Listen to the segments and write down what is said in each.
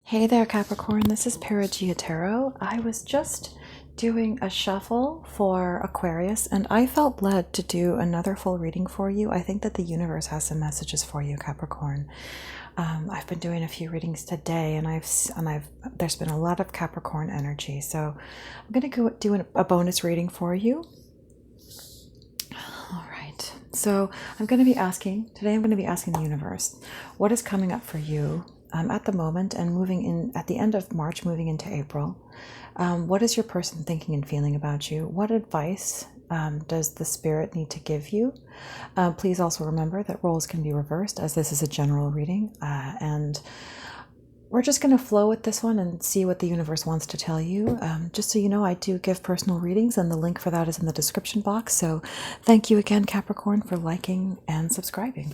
Hey there, Capricorn. This is Perigaea Tarot. I was just doing a shuffle for Aquarius, and I felt led to do another full reading for you. I think that the universe has some messages for you, Capricorn. I've been doing a few readings today, and there's been a lot of Capricorn energy. So I'm going to go do a bonus reading for you. All right. So I'm going to be asking the universe, what is coming up for you at the moment and moving in at the end of March, moving into April. What is your person thinking and feeling about you? What advice does the spirit need to give you? Please also remember that roles can be reversed, as this is a general reading, and we're just going to flow with this one and see what the universe wants to tell you. Just so you know, I do give personal readings, and the link for that is in the description box. So thank you again, Capricorn, for liking and subscribing.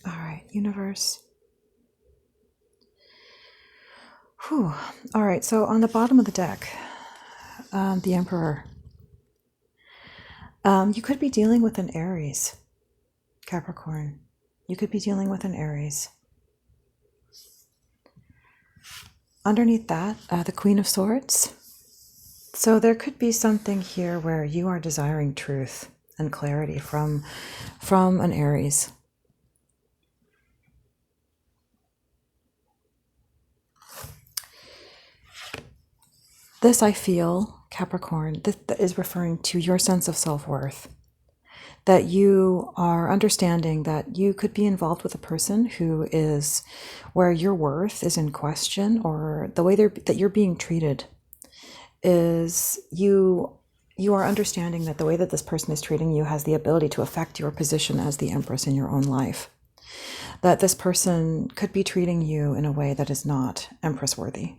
All right, universe. Whew. All right, so on the bottom of the deck, the Emperor. You could be dealing with an Aries, Capricorn. You could be dealing with an Aries. Underneath that, the Queen of Swords. So there could be something here where you are desiring truth and clarity from an Aries. This, I feel, Capricorn, this is referring to your sense of self-worth. That you are understanding that you could be involved with a person who is where your worth is in question, or the way that you're being treated is you are understanding that the way that this person is treating you has the ability to affect your position as the Empress in your own life. That this person could be treating you in a way that is not Empress worthy.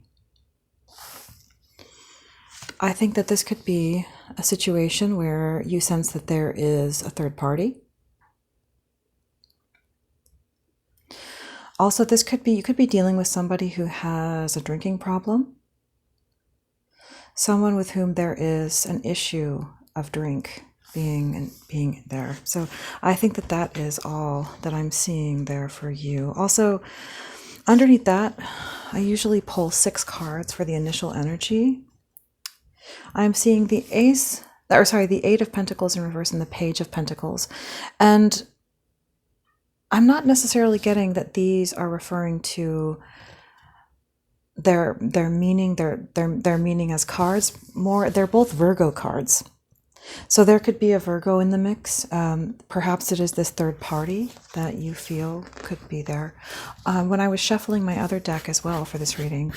I think that this could be a situation where you sense that there is a third party. Also, you could be dealing with somebody who has a drinking problem. Someone with whom there is an issue of drink being there. So I think that that is all that I'm seeing there for you. Also, underneath that, I usually pull 6 cards for the initial energy. I'm seeing the the 8 of Pentacles in reverse and the Page of Pentacles. And I'm not necessarily getting that these are referring to their meaning as cards. More, they're both Virgo cards. So there could be a Virgo in the mix. Perhaps it is this third party that you feel could be there. When I was shuffling my other deck as well for this reading,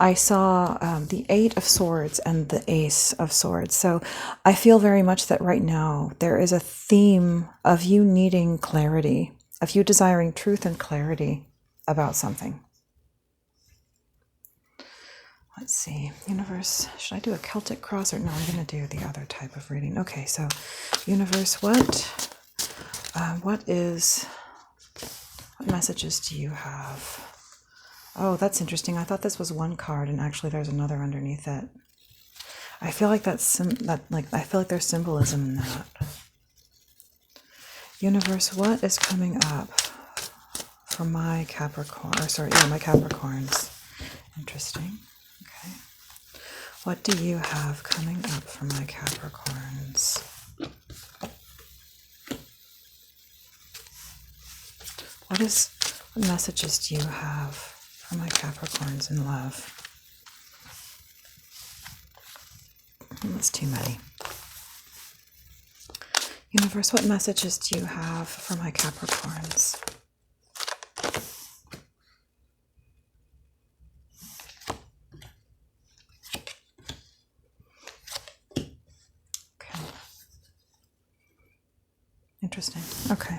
I saw the 8 of Swords and the Ace of Swords. So I feel very much that right now there is a theme of you needing clarity, of you desiring truth and clarity about something. Let's see, universe, should I do a Celtic cross or no, I'm going to do the other type of reading. Okay, so universe, what messages do you have? Oh, that's interesting. I thought this was one card and actually there's another underneath it. I feel like I feel like there's symbolism in that. Universe, what is coming up for my Capricorn, my Capricorns? Interesting. Okay. What do you have coming up for my Capricorns? What messages do you have for my Capricorns in love? That's too many. Universe, what messages do you have for my Capricorns? Interesting. Okay.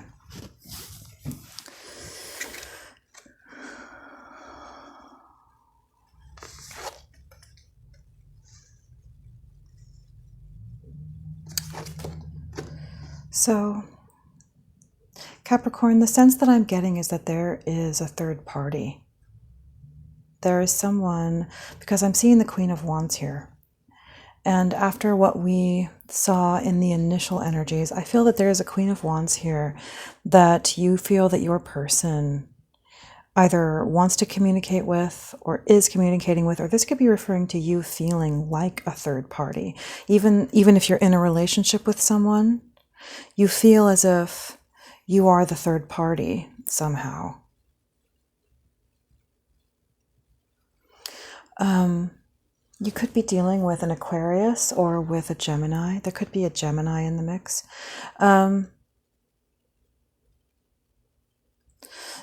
So, Capricorn, the sense that I'm getting is that there is a third party. There is someone, because I'm seeing the Queen of Wands here. And after what we saw in the initial energies, I feel that there is a Queen of Wands here, that you feel that your person either wants to communicate with or is communicating with, or this could be referring to you feeling like a third party. Even if you're in a relationship with someone, you feel as if you are the third party somehow. You could be dealing with an Aquarius or with a Gemini. There could be a Gemini in the mix.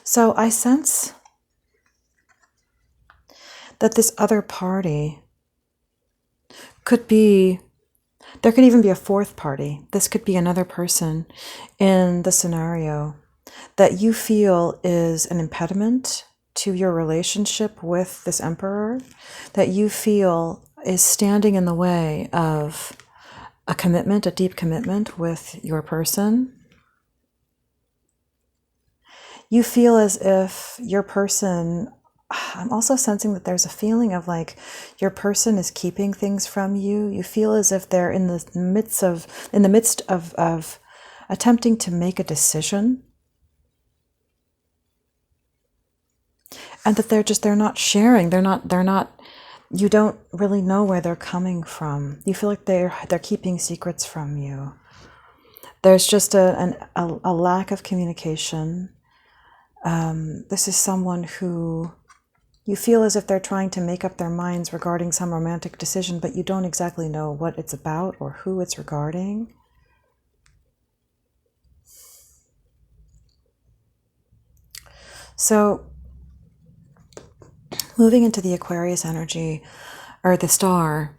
So I sense that this other party could be, there could even be a fourth party. This could be another person in the scenario that you feel is an impediment to your relationship with this emperor, that you feel is standing in the way of a commitment, a deep commitment with your person. You feel as if your person, I'm also sensing that there's a feeling of like your person is keeping things from you. You feel as if they're in the midst of attempting to make a decision, and that they're not sharing. They're not. You don't really know where they're coming from. You feel like they're keeping secrets from you. There's just a lack of communication. This is someone who you feel as if they're trying to make up their minds regarding some romantic decision, but you don't exactly know what it's about or who it's regarding. So, moving into the Aquarius energy, or the star,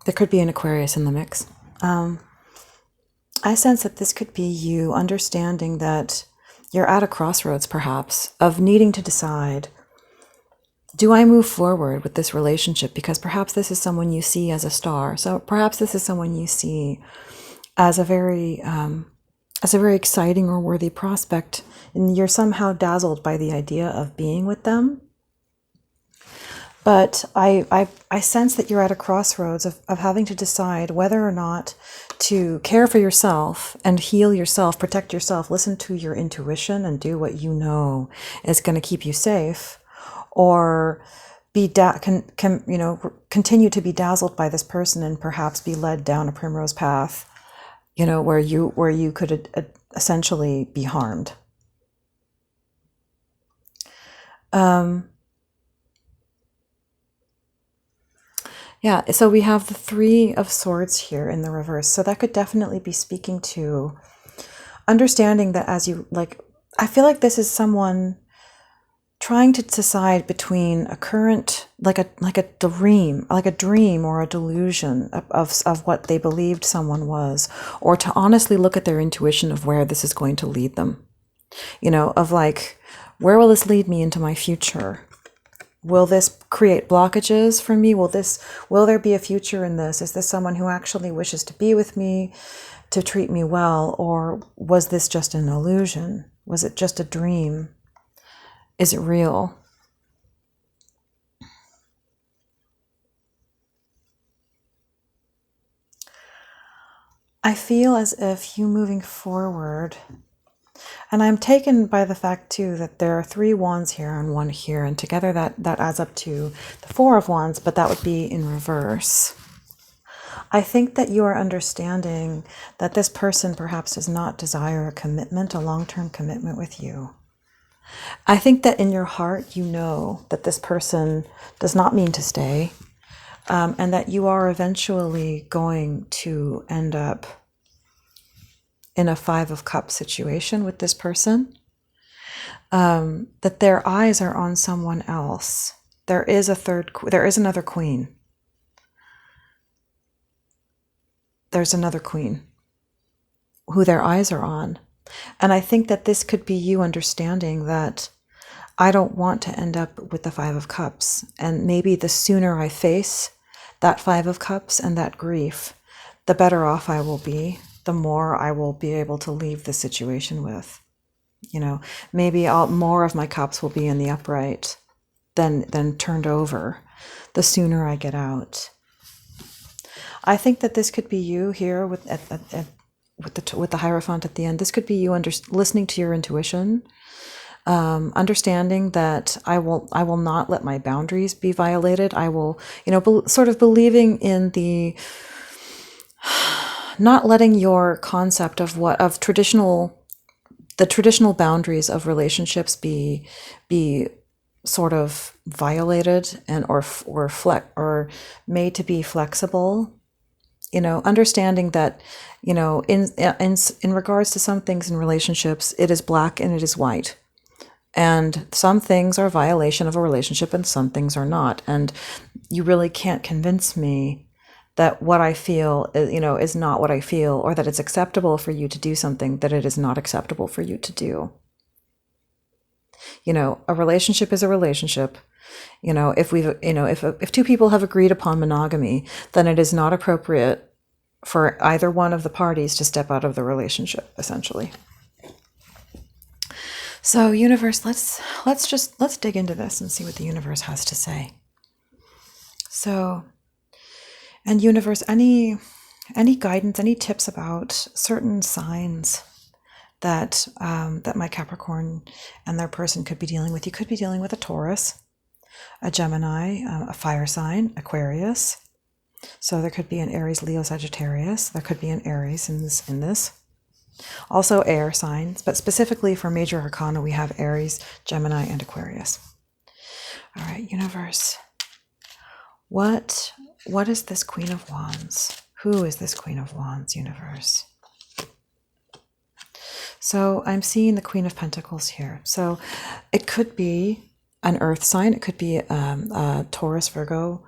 there could be an Aquarius in the mix. I sense that this could be you understanding that you're at a crossroads, perhaps, of needing to decide, do I move forward with this relationship? Because perhaps this is someone you see as a star. So perhaps this is someone you see as a very exciting or worthy prospect, and you're somehow dazzled by the idea of being with them. But I sense that you're at a crossroads of having to decide whether or not to care for yourself and heal yourself, protect yourself, listen to your intuition and do what you know is going to keep you safe, or be continue to be dazzled by this person and perhaps be led down a primrose path, where you could essentially be harmed. Yeah, so we have the Three of Swords here in the reverse. So that could definitely be speaking to understanding that I feel like this is someone trying to decide between a current, like a dream or a delusion of what they believed someone was, or to honestly look at their intuition of where this is going to lead them. Of like, where will this lead me into my future? Will this create blockages for me? Will there be a future in this? Is this someone who actually wishes to be with me, to treat me well? Or was this just an illusion? Was it just a dream? Is it real? I feel as if you moving forward, and I'm taken by the fact too that there are 3 wands here and 1 here, and together that adds up to the 4 of wands, but that would be in reverse. I think that you are understanding that this person perhaps does not desire a commitment, a long-term commitment with you. I think that in your heart you know that this person does not mean to stay, and that you are eventually going to end up in a 5 of Cups situation with this person, that their eyes are on someone else. There is another queen. There's another queen who their eyes are on. And I think that this could be you understanding that I don't want to end up with the 5 of Cups. And maybe the sooner I face that 5 of Cups and that grief, the better off I will be, the more I will be able to leave the situation with. Maybe more of my cups will be in the upright than turned over the sooner I get out. I think that this could be you here with with the Hierophant at the end. This could be you listening to your intuition, understanding that I will not let my boundaries be violated. I will, sort of believing in the not letting your concept of the traditional boundaries of relationships be sort of violated and or made to be flexible. Understanding that, in regards to some things in relationships, it is black and it is white. And some things are a violation of a relationship and some things are not. And you really can't convince me that what I feel, is not what I feel, or that it's acceptable for you to do something that it is not acceptable for you to do. A relationship is a relationship. If two people have agreed upon monogamy, then it is not appropriate for either one of the parties to step out of the relationship, essentially. So universe, let's dig into this and see what the universe has to say. So, and universe, any guidance, any tips about certain signs that that my Capricorn and their person could be dealing with? You could be dealing with a Taurus, a Gemini, a fire sign, Aquarius. So there could be an Aries, Leo, Sagittarius. There could be an Aries in this. Also air signs, but specifically for major arcana, we have Aries, Gemini, and Aquarius. All right, universe. What is this Queen of Wands? Who is this Queen of Wands, universe? So I'm seeing the Queen of Pentacles here. So it could be an earth sign. It could be a Taurus, Virgo,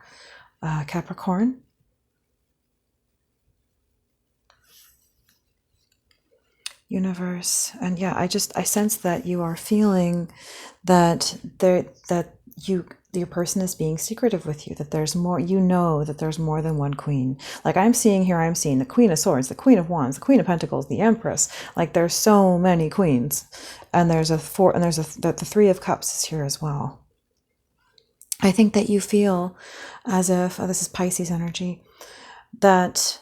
Capricorn. Universe. And yeah, I sense that you are feeling that your person is being secretive with you, that there's more, that there's more than one queen. Like I'm seeing the Queen of Swords, the Queen of Wands, the Queen of Pentacles, the Empress. Like there's so many queens. And there's the Three of Cups is here as well. I think that you feel as if, this is Pisces energy, that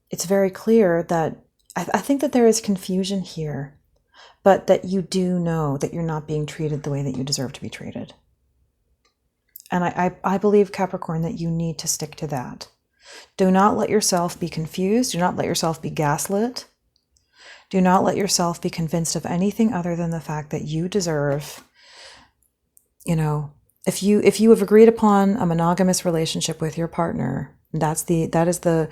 it's very clear that I think that there is confusion here, but that you do know that you're not being treated the way that you deserve to be treated. And I believe, Capricorn, that you need to stick to that. Do not let yourself be confused. Do not let yourself be gaslit. Do not let yourself be convinced of anything other than the fact that you deserve, if you have agreed upon a monogamous relationship with your partner, that is the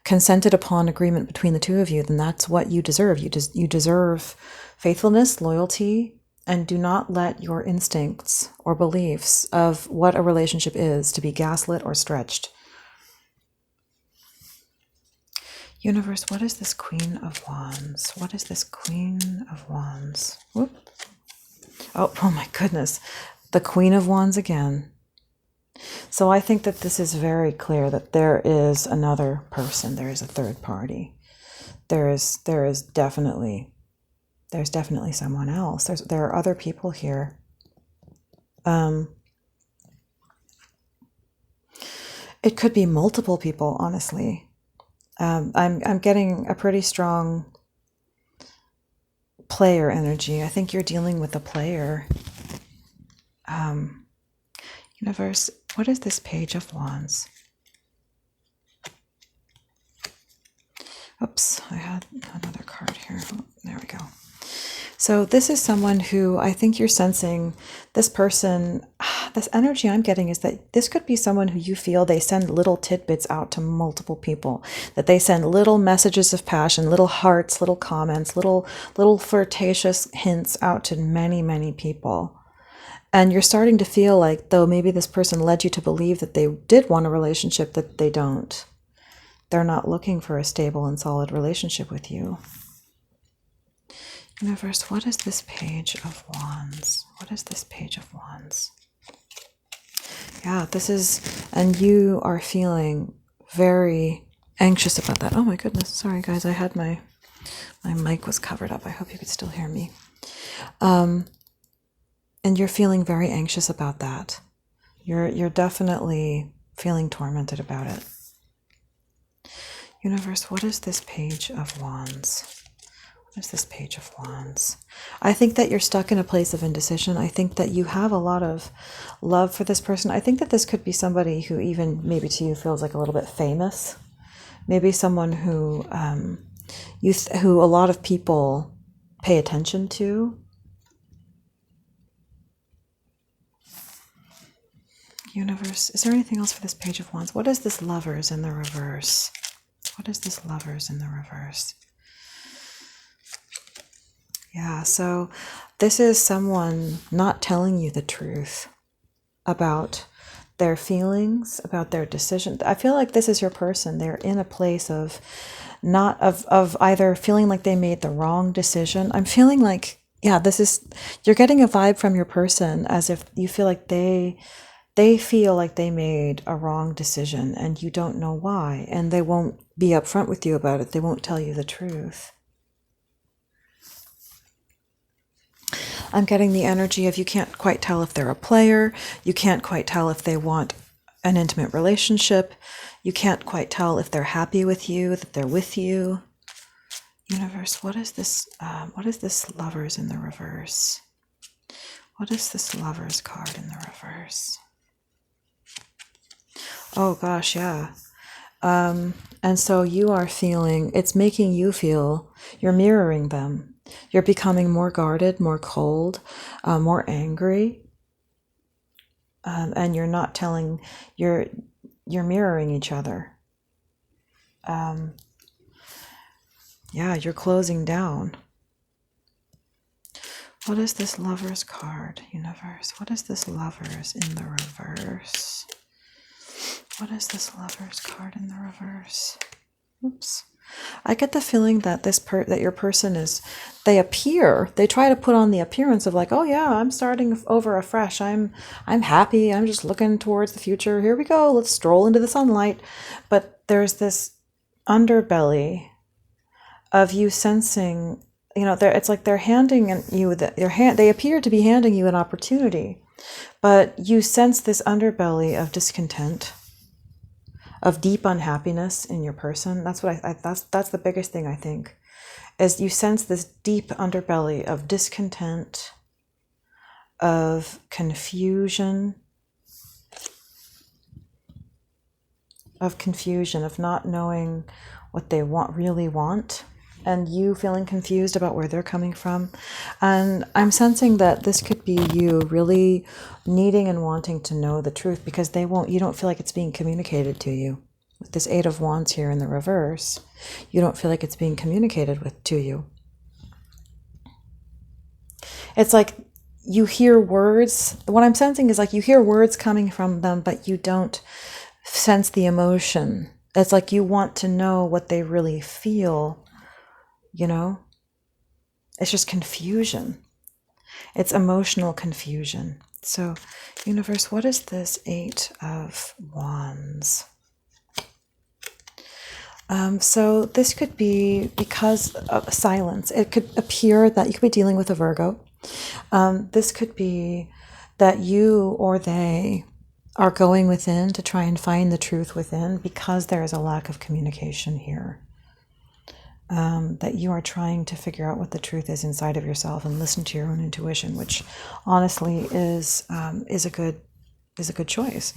consented upon agreement between the two of you, then that's what you deserve. You deserve faithfulness, loyalty, and do not let your instincts or beliefs of what a relationship is to be gaslit or stretched. Universe, what is this Queen of Wands? What is this Queen of Wands? Whoop. Oh my goodness. The Queen of Wands again. So I think that this is very clear that there is another person. There is a third party. There's definitely someone else. There are other people here. It could be multiple people, honestly. I'm getting a pretty strong player energy. I think you're dealing with a player. Universe, what is this Page of Wands? Oops, I had another card here. Oh, there we go. So this is someone who I think you're sensing, this person, this energy I'm getting is that this could be someone who you feel they send little tidbits out to multiple people, that they send little messages of passion, little hearts, little comments, little flirtatious hints out to many, many people. And you're starting to feel like, though maybe this person led you to believe that they did want a relationship, that they don't. They're not looking for a stable and solid relationship with you. Universe, what is this Page of Wands? What is this Page of Wands? Yeah, this is, and you are feeling very anxious about that. Oh my goodness, sorry guys, I had my mic was covered up. I hope you could still hear me. And you're feeling very anxious about that. You're definitely feeling tormented about it. Universe, what is this Page of Wands? What is this Page of Wands? I think that you're stuck in a place of indecision. I think that you have a lot of love for this person. I think that this could be somebody who even maybe to you feels like a little bit famous. Maybe someone who who a lot of people pay attention to. Universe, is there anything else for this Page of Wands? What is this Lovers in the reverse? What is this Lovers in the reverse? Yeah, so this is someone not telling you the truth about their feelings, about their decision. I feel like this is your person. They're in a place of not of either feeling like they made the wrong decision. I'm feeling like, yeah, this is, you're getting a vibe from your person as if you feel like they feel like they made a wrong decision and you don't know why, and they won't be upfront with you about it. They won't tell you the truth. I'm getting the energy of you can't quite tell if they're a player. You can't quite tell if they want an intimate relationship. You can't quite tell if they're happy with you, that they're with you. Universe, what is this? What is this Lovers in the reverse? What is this Lovers card in the reverse? Oh gosh, yeah. And so you are feeling, it's making you feel, you're mirroring them. You're becoming more guarded, more cold, more angry. And you're not telling, you're mirroring each other. Yeah, you're closing down. What is this Lovers card, Universe? What is this Lovers in the reverse? What is this Lovers card in the reverse? Oops. I get the feeling that that your person is, they try to put on the appearance of like, oh yeah, I'm starting over afresh. I'm happy. I'm just looking towards the future. Here we go. Let's stroll into the sunlight. But there's this underbelly of you sensing, you know, it's like they're handing you they appear to be handing you an opportunity, but you sense this underbelly of discontent, of deep unhappiness in your person. That's what that's the biggest thing I think, is you sense this deep underbelly of discontent, of confusion, of not knowing what they really want, and you feeling confused about where they're coming from. And I'm sensing that this could be you really needing and wanting to know the truth, because you don't feel like it's being communicated to you. With this Eight of Wands here in the reverse, you don't feel like it's being communicated to you. It's like you hear words. What I'm sensing is like you hear words coming from them, but you don't sense the emotion. It's like you want to know what they really feel, you know? It's just confusion. It's emotional confusion. So, Universe, what is this Eight of Wands? So this could be because of silence. It could appear that you could be dealing with a Virgo. This could be that you or they are going within to try and find the truth within, because there is a lack of communication here. That you are trying to figure out what the truth is inside of yourself and listen to your own intuition, which honestly is a good choice.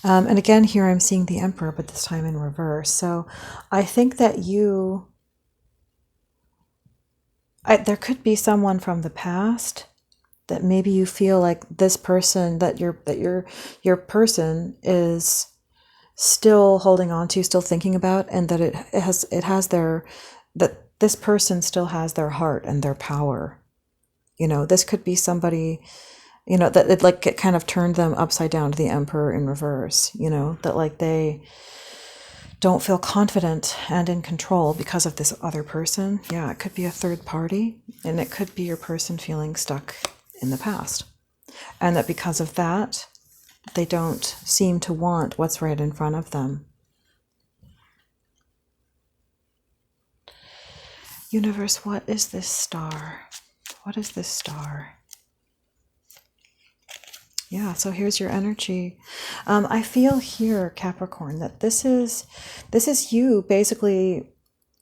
And again, here I'm seeing the Emperor, but this time in reverse. So I think that there could be someone from the past that maybe you feel like this person, that your person is still holding on to, still thinking about, and that that this person still has their heart and their power. You know, this could be somebody, you know, that it kind of turned them upside down to the Emperor in reverse, you know, that like they don't feel confident and in control because of this other person. Yeah, it could be a third party, and it could be your person feeling stuck in the past. And that because of that, they don't seem to want what's right in front of them. Universe, what is this star? What is this star? Yeah, so here's your energy. I feel here, Capricorn, that this is you basically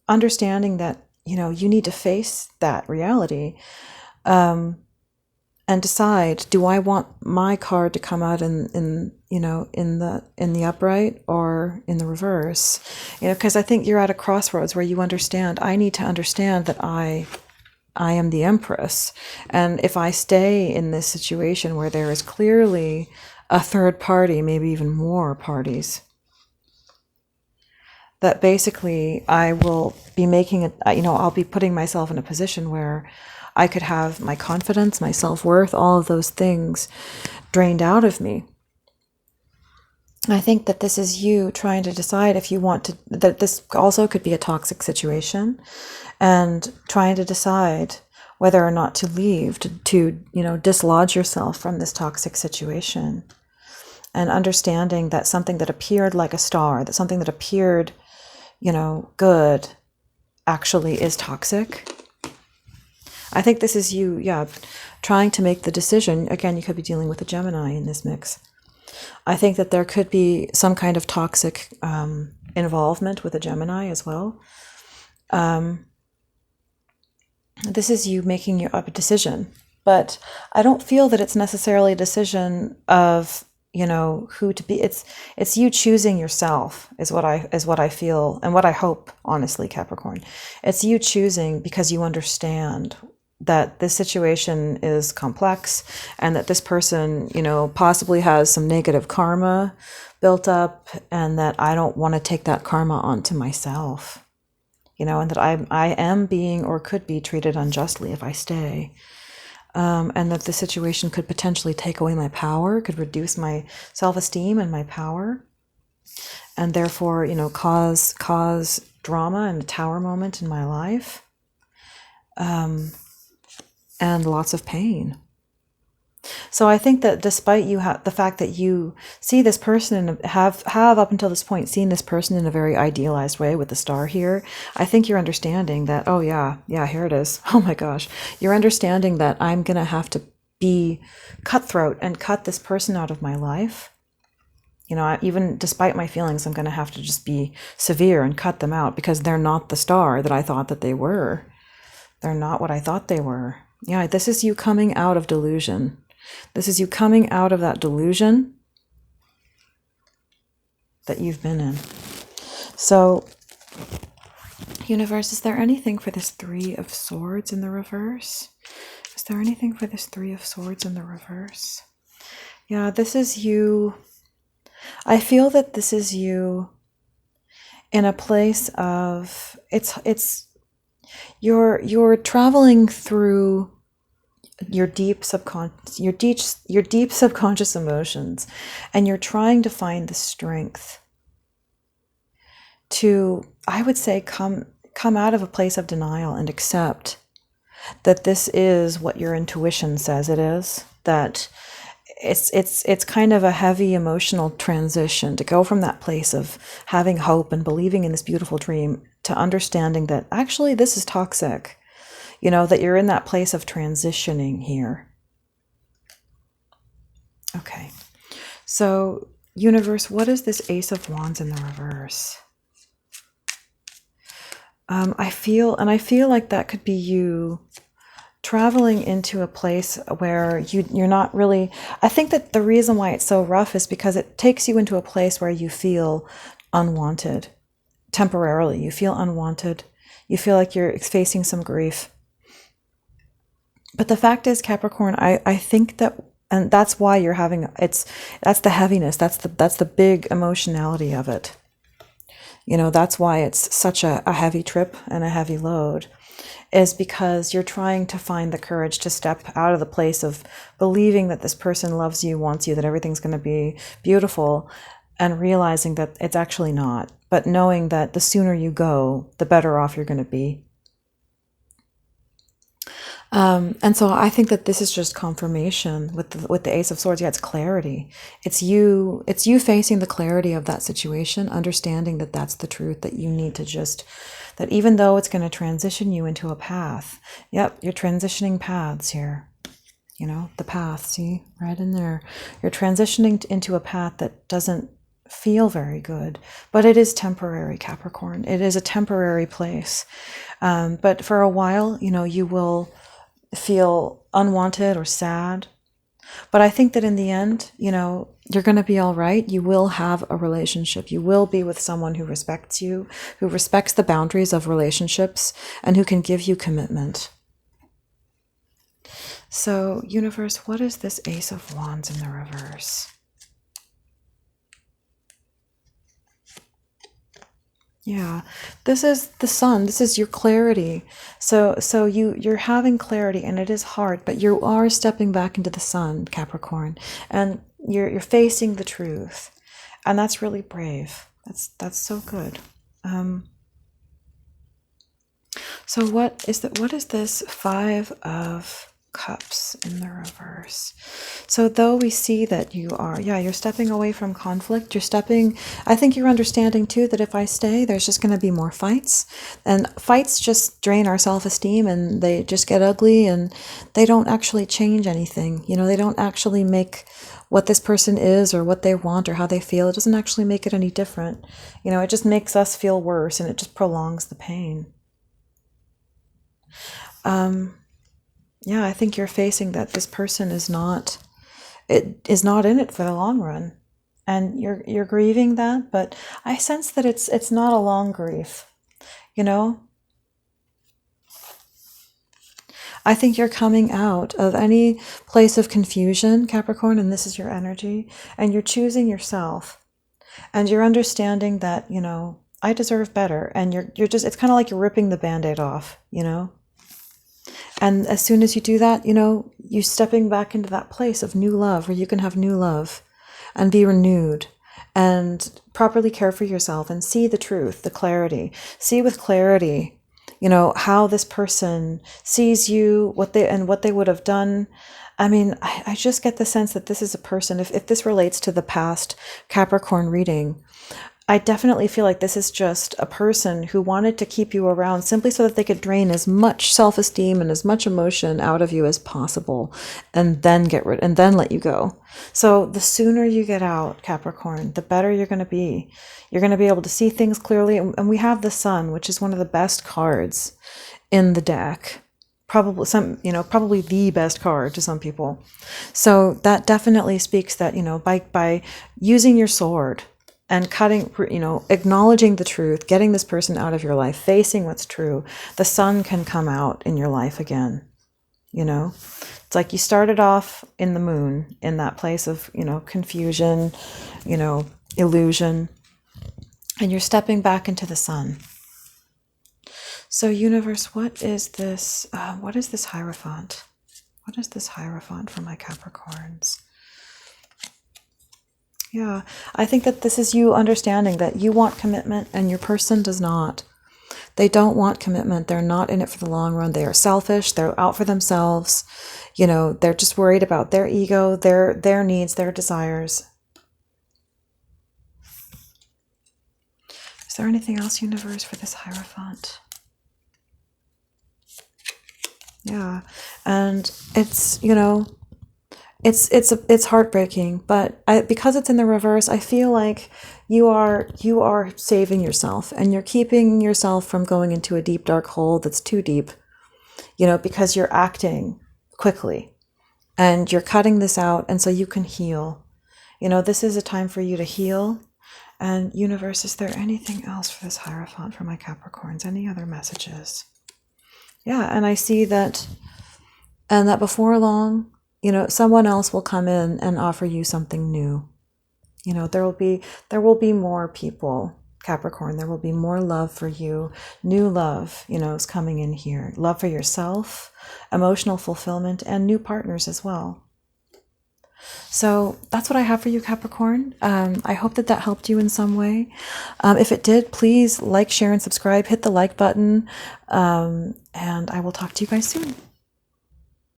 understanding that, you know, you need to face that reality, and decide, do I want my card to come out in you know, in the upright or in the reverse? You know, because I think you're at a crossroads where you understand, I need to understand that I am the Empress. And if I stay in this situation where there is clearly a third party, maybe even more parties, that basically I will be making it, you know, I'll be putting myself in a position where I could have my confidence, my self-worth, all of those things drained out of me. I think that this is you trying to decide if you want to, that this also could be a toxic situation, and trying to decide whether or not to leave, to you know, dislodge yourself from this toxic situation. And understanding that something that appeared like a star, that something that appeared, you know, good, actually is toxic. I think this is you, yeah, trying to make the decision. Again, you could be dealing with a Gemini in this mix. I think that there could be some kind of toxic involvement with a Gemini as well. This is you making a decision, but I don't feel that it's necessarily a decision of, you know, who to be. It's you choosing yourself is what I feel, and what I hope, honestly, Capricorn. It's you choosing because you understand that this situation is complex, and that this person, you know, possibly has some negative karma built up, and that I don't want to take that karma onto myself, you know, and that I am being, or could be, treated unjustly if I stay. And that the situation could potentially take away my power, could reduce my self-esteem and my power, and therefore, you know, cause drama and a tower moment in my life, and lots of pain. So I think that despite you the fact that you see this person and have up until this point seen this person in a very idealized way with the star here, I think you're understanding that, oh yeah, here it is. Oh my gosh. You're understanding that I'm going to have to be cutthroat and cut this person out of my life. You know, even despite my feelings, I'm going to have to just be severe and cut them out, because they're not the star that I thought that they were. They're not what I thought they were. Yeah, this is you coming out of delusion. This is you coming out of that delusion that you've been in. So, universe, is there anything for this Three of Swords in the reverse? Is there anything for this Three of Swords in the reverse? Yeah, this is you. I feel that this is you in a place of, you're traveling through your deep subconscious emotions, and you're trying to find the strength to, I would say, come out of a place of denial and accept that this is what your intuition says it is, that it's kind of a heavy emotional transition to go from that place of having hope and believing in this beautiful dream to understanding that actually this is toxic. You know, that you're in that place of transitioning here. Okay. So, universe, what is this Ace of Wands in the reverse? I feel like that could be you traveling into a place where you're not really, I think that the reason why it's so rough is because it takes you into a place where you feel unwanted temporarily. You feel unwanted. You feel like you're facing some grief. But the fact is, Capricorn, I think that, and that's why you're having, that's the heaviness, that's the big emotionality of it. You know, that's why it's such a heavy trip and a heavy load, is because you're trying to find the courage to step out of the place of believing that this person loves you, wants you, that everything's going to be beautiful, and realizing that it's actually not. But knowing that the sooner you go, the better off you're going to be. And so I think that this is just confirmation with the Ace of Swords. Yeah, it's clarity. It's you facing the clarity of that situation, understanding that that's the truth, that you need to just, that even though it's going to transition you into a path. Yep, you're transitioning paths here. You know, the path, see, right in there. You're transitioning into a path that doesn't feel very good, but it is temporary, Capricorn. It is a temporary place. But for a while, you know, you will feel unwanted or sad. But I think that in the end, you know, you're going to be all right. You will have a relationship. You will be with someone who respects you, who respects the boundaries of relationships, and who can give you commitment. So, universe, what is this Ace of Wands in the reverse? Yeah, this is the sun. This is your clarity. So you're having clarity, and it is hard, but you are stepping back into the sun, Capricorn, and you're facing the truth, and that's really brave. That's so good. So what is that? What is this Five of Cups in the reverse? So though we see that you are, yeah, you're stepping away from conflict, I think you're understanding too that if I stay, there's just going to be more fights, and fights just drain our self-esteem, and they just get ugly, and they don't actually change anything. You know, they don't actually make what this person is or what they want or how they feel. It doesn't actually make it any different. You know, it just makes us feel worse, and it just prolongs the pain. Yeah, I think you're facing that this person is not in it for the long run, and you're grieving that, but I sense that it's not a long grief, you know. I think you're coming out of any place of confusion, Capricorn, and this is your energy, and you're choosing yourself, and you're understanding that, you know, I deserve better, and you're just, it's kind of like you're ripping the Band-Aid off, you know. And as soon as you do that, you know, you're stepping back into that place of new love where you can have new love and be renewed and properly care for yourself and see the truth, the clarity. See with clarity, you know, how this person sees you, what they would have done. I mean, I just get the sense that this is a person, if this relates to the past Capricorn reading, I definitely feel like this is just a person who wanted to keep you around simply so that they could drain as much self-esteem and as much emotion out of you as possible, and then let you go. So the sooner you get out, Capricorn, the better you're going to be. You're going to be able to see things clearly. And we have the Sun, which is one of the best cards in the deck. Probably the best card to some people. So that definitely speaks that, you know, by using your sword and cutting, you know, acknowledging the truth, getting this person out of your life, facing what's true, the sun can come out in your life again. You know, it's like you started off in the moon, in that place of, you know, confusion, you know, illusion, and you're stepping back into the sun. So universe, what is this Hierophant? What is this Hierophant for my Capricorns? Yeah, I think that this is you understanding that you want commitment and your person does not. They don't want commitment. They're not in it for the long run. They are selfish. They're out for themselves. You know, they're just worried about their ego, their needs, their desires. Is there anything else, universe, for this Hierophant? Yeah, and it's, you know, it's heartbreaking, but because it's in the reverse, I feel like you are saving yourself, and you're keeping yourself from going into a deep dark hole that's too deep, you know, because you're acting quickly and you're cutting this out, and so you can heal. You know, this is a time for you to heal. And universe, is there anything else for this Hierophant for my Capricorns? Any other messages? Yeah, and I see that, and that before long, you know, someone else will come in and offer you something new. You know, there will be more people, Capricorn. There will be more love for you. New love, you know, is coming in here. Love for yourself, emotional fulfillment, and new partners as well. So that's what I have for you, Capricorn. I hope that helped you in some way. If it did, please like, share, and subscribe. Hit the like button. And I will talk to you guys soon.